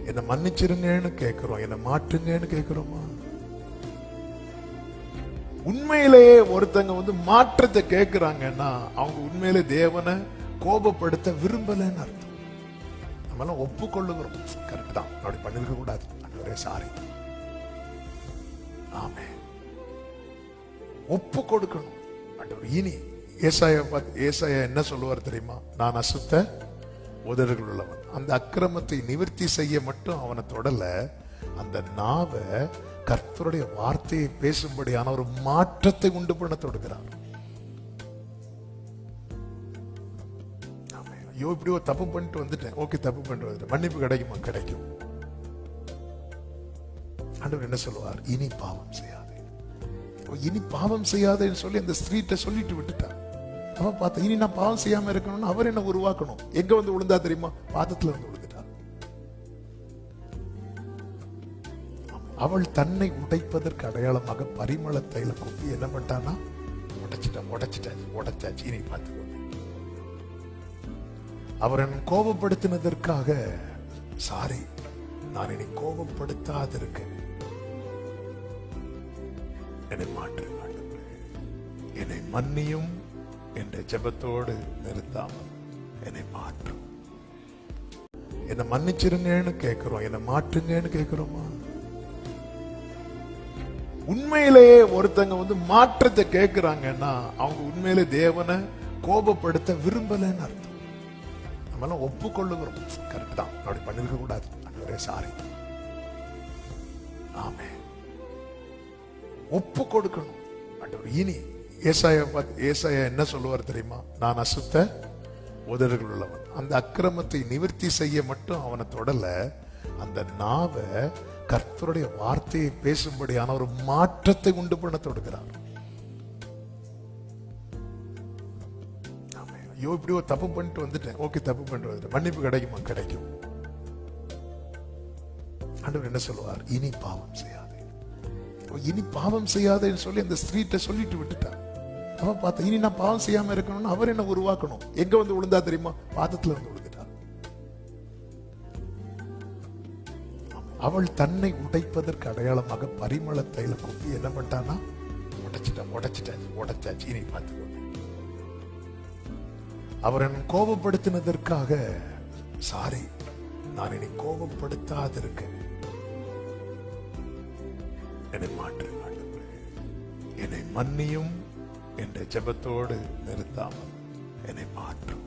என்ன மன்னிச்சிருங்கன்னு கேட்கிறோம், என்ன மாற்றுங்கன்னு கேட்கிறோமா? உண்மையிலேயே ஒருத்தங்க மாற்றத்தை கேட்கிறாங்கன்னா அவங்க உண்மையிலே தேவனை கோபப்படுத்த விரும்பலன்னு அர்த்தம். நம்மளாம் ஒப்புக்கொள்ளுகிறோம், கரெக்ட் தான், அப்படி பண்ணிருக்க கூடாது, ஒரே சாரி, ஆமே, ஒப்பு கொடுக்கணும். இனி ஏசாயா என்ன சொல்லுவார் தெரியுமா? நான் அசுத்த உதடுகள் உள்ளவன். அந்த அக்கிரமத்தை நிவர்த்தி செய்ய மட்டும் அவனை தொடல, அந்த நாவை கர்த்தருடைய வார்த்தையை பேசும்படியான ஒரு மாற்றத்தை உண்டு பண்ண தொடுக்கிறார். ஐயோ இப்படி ஒரு தப்பு பண்ணிட்டு வந்துட்டேன், ஓகே தப்பு பண்ணிட்டு வந்துட்டேன், மன்னிப்பு கிடைக்குமா? கிடைக்கும். ஆண்டவர் என்ன சொல்லுவார்? இனி பாவம் செய்யாதே. இனி பாவம் செய்யாதேன்னு சொல்லி அந்த ஸ்திரீட்ட சொல்லிட்டு விட்டுட்டார். அவன் பார்த்தா இனி நான் பாவம் செய்யாம இருக்கணும்னு அவர் என்ன உருவாக்கணும். எங்க விழுந்தா தெரியுமா? பாதத்துல விழுந்துட்டார். அவள் தன்னை உடைப்பதற்கு அடையாளமாக பரிமள தைல கொப்பி என்ன பண்ணிட்டானா? உடைச்சாச்சு. இனி பார்த்துக்கோ. அவர் என்னை கோபப்படுத்தினதற்காக சாரி, நான் இனி கோபப்படுத்தாதிருக்க என்னை மாற்று, என்னை மன்னியும் என்ற ஜெபத்தோடு நிறுத்தாமல் என்னை மாற்றும். என்னை மன்னிச்சிருங்கன்னு கேட்கிறோம், என்னை மாற்றுங்கன்னு கேட்கிறோமா? உண்மையிலேயே ஒருத்தங்க மாற்றத்தை கேட்கிறாங்கன்னா அவங்க உண்மையிலே தேவனை கோபப்படுத்த விரும்பலன்னு அர்த்தம். நம்மளாம் ஒப்புக்கொள்ளுகிறோம், கரெக்ட் தான், அப்படி பண்ணிருக்க கூடாது, ஒரே சாரி, ஆமே, ஒப்பு கொடுக்கணும். இனி ஏசாயா என்ன சொல்லுவார் தெரியுமா? நான் அசுத்த உதடுகள் உள்ளவன். அந்த அக்கிரமத்தை நிவர்த்தி செய்ய மட்டும் அவனை தொடல, அந்த நாவை கர்த்தருடைய வார்த்தையை பேசும்படியான ஒரு மாற்றத்தை உண்டு பண்ண தொடுக்கிறார். ஐயோ இப்படி ஒரு தப்பு பண்ணிட்டு வந்துட்டேன், ஓகே தப்பு பண்ணிட்டு வந்துட்டேன், மன்னிப்பு கிடைக்குமா? கிடைக்கும். ஆண்டவர் என்ன சொல்லுவார்? இனி பாவம் செய்யாதே. இனி பாவம் செய்யாதேன்னு சொல்லி அந்த ஸ்திரீட்ட சொல்லிட்டு விட்டுட்டார். அவன் பார்த்தா இனி நான் பாவம் செய்யாம இருக்கணும்னு அவர் என்ன உருவாக்கணும். எங்க விழுந்தா தெரியுமா? பாதத்துல விழுந்துட்டார். அவள் தன்னை உடைப்பதற்கு அடையாளமாக பரிமள தைல கொப்பி என்ன பண்ணிட்டானா? உடைச்சாச்சு. இனி பார்த்துக்கோ. அவர் என்னை கோபப்படுத்தினதற்காக சாரி, நான் இனி கோபப்படுத்தாதிருக்க என்னை மாற்று, என்னை மன்னியும் என்ற ஜெபத்தோடு நிறுத்தாமல் என்னை மாற்றும்.